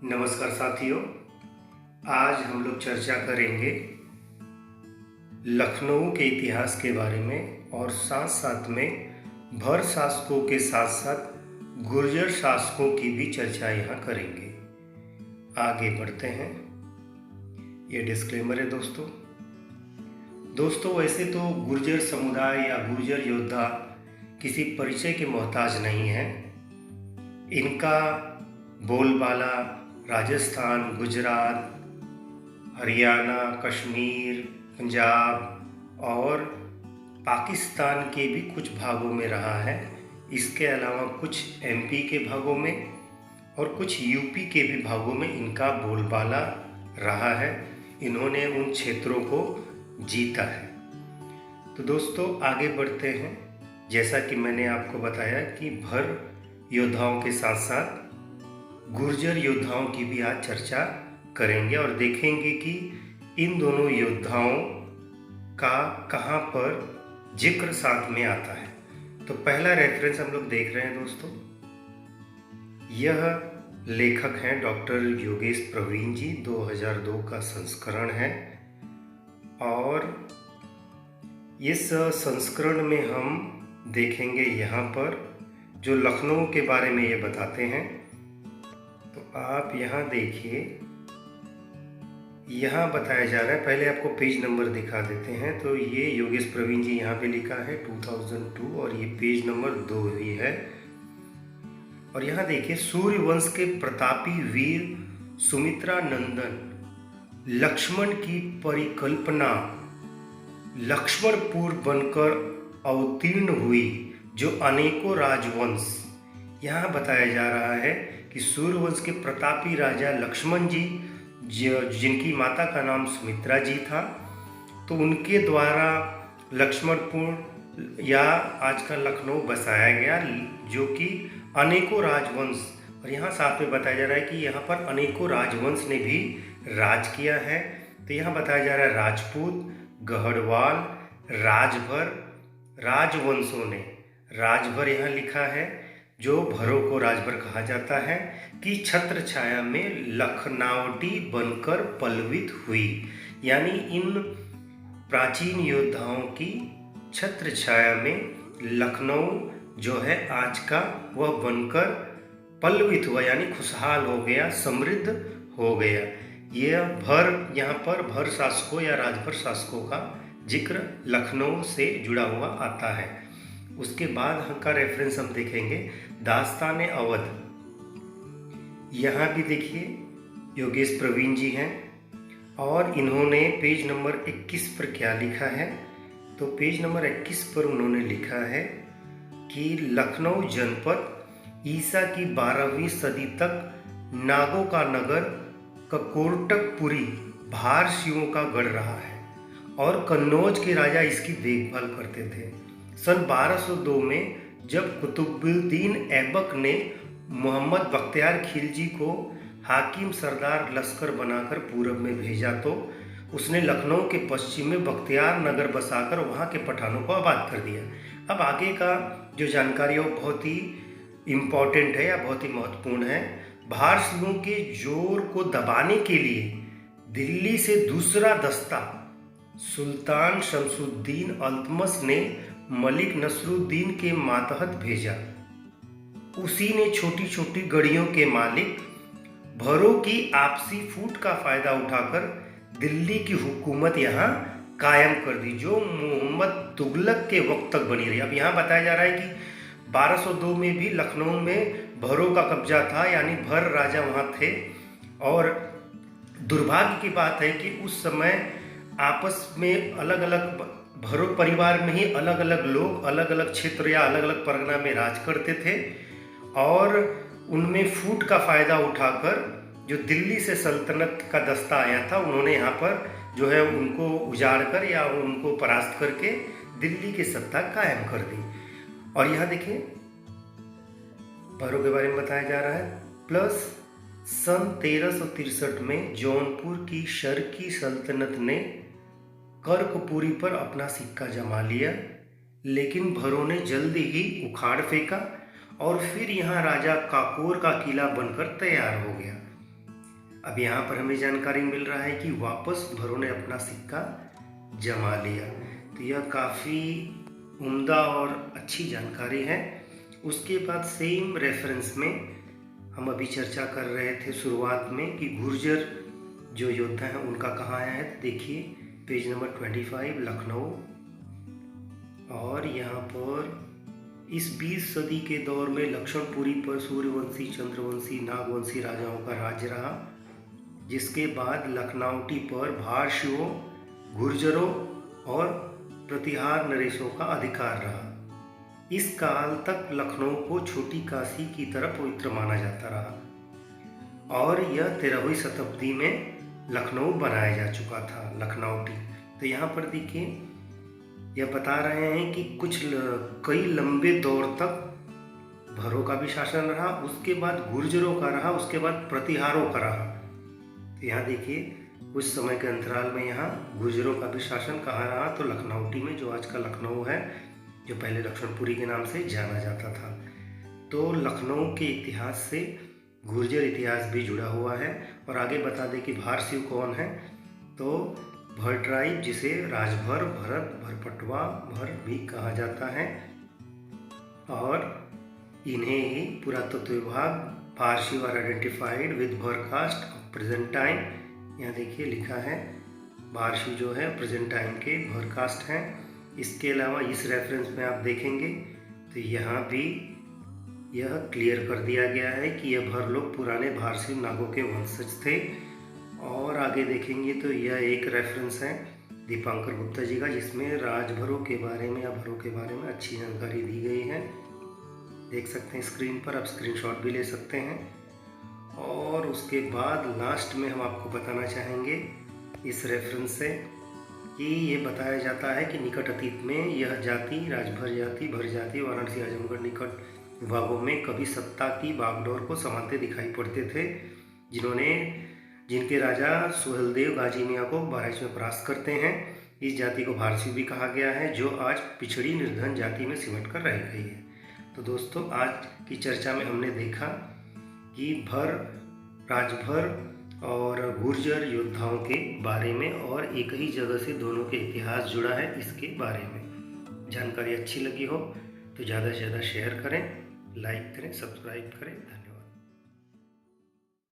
नमस्कार साथियों, आज हम लोग चर्चा करेंगे लखनऊ के इतिहास के बारे में और साथ साथ में भर शासकों के साथ साथ गुर्जर शासकों की भी चर्चा यहाँ करेंगे। आगे बढ़ते हैं। ये डिस्क्लेमर है दोस्तों वैसे तो गुर्जर समुदाय या गुर्जर योद्धा किसी परिचय के मोहताज नहीं है। इनका बोलबाला राजस्थान, गुजरात, हरियाणा, कश्मीर, पंजाब और पाकिस्तान के भी कुछ भागों में रहा है। इसके अलावा कुछ एमपी के भागों में और कुछ यूपी के भी भागों में इनका बोलबाला रहा है। इन्होंने उन क्षेत्रों को जीता है। तो दोस्तों आगे बढ़ते हैं। जैसा कि मैंने आपको बताया कि भर योद्धाओं के साथ साथ गुर्जर योद्धाओं की भी आज चर्चा करेंगे और देखेंगे कि इन दोनों योद्धाओं का कहाँ पर जिक्र साथ में आता है। तो पहला रेफरेंस हम लोग देख रहे हैं दोस्तों। यह लेखक हैं डॉक्टर योगेश प्रवीण जी, 2002 का संस्करण है और इस संस्करण में हम देखेंगे यहाँ पर जो लखनऊ के बारे में ये बताते हैं। तो आप यहाँ देखिए, यहाँ बताया जा रहा है, पहले आपको पेज नंबर दिखा देते हैं। तो ये योगेश प्रवीण जी यहाँ पे लिखा है 2002 और ये पेज नंबर 2 ही है। और यहाँ देखिए, सूर्यवंश के प्रतापी वीर सुमित्रा नंदन लक्ष्मण की परिकल्पना लक्ष्मणपुर बनकर अवतीर्ण हुई, जो अनेकों राजवंश। यहाँ बताया जा रहा है कि सूर्यवंश के प्रतापी राजा लक्ष्मण जी, जिनकी माता का नाम सुमित्रा जी था, तो उनके द्वारा लक्ष्मणपुर या आज का लखनऊ बसाया गया, जो कि अनेकों राजवंश। और यहाँ साथ में बताया जा रहा है कि यहाँ पर अनेकों राजवंश ने भी राज किया है। तो यहाँ बताया जा रहा है राजपूत, गढ़वाल, राजभर, राजवंशों ने। राजभर यहाँ लिखा है, जो भरों को राजभर कहा जाता है, कि छत्र छाया में लखनऊटी बनकर पल्लवित हुई। यानी इन प्राचीन योद्धाओं की छत्र छाया में लखनऊ जो है आज का, वह बनकर पल्लवित हुआ, यानी खुशहाल हो गया, समृद्ध हो गया। यह भर, यहाँ पर भर शासकों या राजभर शासकों का जिक्र लखनऊ से जुड़ा हुआ आता है। उसके बाद का रेफरेंस हम देखेंगे दास्तान अवध। यहाँ भी देखिए योगेश प्रवीण जी हैं और इन्होंने पेज नंबर 21 पर क्या लिखा है। तो पेज नंबर 21 पर उन्होंने लिखा है कि लखनऊ जनपद ईसा की 12वीं सदी तक नागों का नगर, ककोटकपुरी भार शिवों का गढ़ रहा है और कन्नौज के राजा इसकी देखभाल करते थे। सन 1202 में जब कुतुबुद्दीन ऐबक ने मोहम्मद बख्तियार खिलजी को हाकिम सरदार लश्कर बनाकर पूरब में भेजा, तो उसने लखनऊ के पश्चिम में बख्तियार नगर बसाकर वहाँ के पठानों को आबाद कर दिया। अब आगे का जो जानकारी है वो बहुत ही इम्पोर्टेंट है या बहुत ही महत्वपूर्ण है। भार सिंहों के जोर को दबाने के लिए दिल्ली से दूसरा दस्ता सुल्तान शमसुद्दीन अल्तमश ने मलिक नसरुद्दीन के मातहत भेजा। उसी ने छोटी छोटी गढ़ियों के मालिक भरों की आपसी फूट का फायदा उठाकर दिल्ली की हुकूमत यहाँ कायम कर दी, जो मोहम्मद तुगलक के वक्त तक बनी रही। अब यहाँ बताया जा रहा है कि 1202 में भी लखनऊ में भरों का कब्जा था, यानी भर राजा वहाँ थे। और दुर्भाग्य की बात है कि उस समय आपस में अलग अलग भरों परिवार में ही अलग अलग लोग अलग अलग क्षेत्र या अलग अलग परगना में राज करते थे और उनमें फूट का फ़ायदा उठाकर जो दिल्ली से सल्तनत का दस्ता आया था, उन्होंने यहाँ पर जो है उनको उजाड़ कर या उनको परास्त करके दिल्ली की सत्ता कायम कर दी। और यहाँ देखिए भरों के बारे में बताया जा रहा है। प्लस सन 1363 में जौनपुर की शर्की सल्तनत ने कर्कपुरी पर अपना सिक्का जमा लिया, लेकिन भरों ने जल्दी ही उखाड़ फेंका और फिर यहाँ राजा काकोर का किला बनकर तैयार हो गया। अब यहाँ पर हमें जानकारी मिल रहा है कि वापस भरों ने अपना सिक्का जमा लिया। तो यह काफ़ी उम्दा और अच्छी जानकारी है। उसके बाद सेम रेफरेंस में हम अभी चर्चा कर रहे थे शुरुआत में कि गुर्जर जो योद्धा हैं उनका कहाँ आया है। तो देखिए पेज नंबर 25 लखनऊ, और यहाँ पर इस 20 सदी के दौर में लक्ष्मणपुरी पर सूर्यवंशी, चंद्रवंशी, नागवंशी राजाओं का राज्य रहा, जिसके बाद लखनऊटी पर भारसियों, गुर्जरों और प्रतिहार नरेशों का अधिकार रहा। इस काल तक लखनऊ को छोटी काशी की तरह पवित्र माना जाता रहा और यह 13वीं शताब्दी में लखनऊ बनाया जा चुका था, लखनऊटी। तो यहाँ पर देखिए यह बता रहे हैं कि कई लंबे दौर तक भरों का भी शासन रहा, उसके बाद गुर्जरों का रहा, उसके बाद प्रतिहारों का रहा। तो यहाँ देखिए कुछ समय के अंतराल में यहाँ गुर्जरों का भी शासन कहाँ रहा, तो लखनऊटी में, जो आज का लखनऊ है, जो पहले लक्ष्मणपुरी के नाम से जाना जाता था। तो लखनऊ के इतिहास से गुर्जर इतिहास भी जुड़ा हुआ है। और आगे बता दें कि भारसियों कौन है, तो भर ट्राइब, जिसे राजभर, भरत, भरपटवा, भर भी कहा जाता है, और इन्हें ही पुरातत्व विभाग पारसी आर आइडेंटिफाइड विद भर कास्ट ऑफ प्रेजेंट टाइम। यहाँ देखिए लिखा है पारसी जो है प्रेजेंट टाइम के भर कास्ट हैं। इसके अलावा इस रेफरेंस में आप देखेंगे तो यहाँ भी यह क्लियर कर दिया गया है कि यह भर लोग पुराने भारसी नागों के वंशज थे। और आगे देखेंगे तो यह एक रेफरेंस है दीपांकर गुप्ता जी का, जिसमें राजभरों के बारे में या भरों के बारे में अच्छी जानकारी दी गई है। देख सकते हैं स्क्रीन पर, आप स्क्रीनशॉट भी ले सकते हैं। और उसके बाद लास्ट में हम आपको बताना चाहेंगे इस रेफरेंस से कि ये बताया जाता है कि निकट अतीत में यह जाति, राजभर जाति, भर जाति वाराणसी आजमगढ़ निकट विभागों में कभी सत्ता की बागडोर को संभालते दिखाई पड़ते थे, जिनके राजा सुहेलदेव गाजी मियाँ को बहराइच में परास्त करते हैं। इस जाति को भारसी भी कहा गया है, जो आज पिछड़ी निर्धन जाति में सिमट कर रह गई है। तो दोस्तों आज की चर्चा में हमने देखा कि भर, राजभर और गुर्जर योद्धाओं के बारे में, और एक ही जगह से दोनों के इतिहास जुड़ा है, इसके बारे में जानकारी अच्छी लगी हो तो ज़्यादा से ज़्यादा शेयर करें, लाइक करें, सब्सक्राइब करें।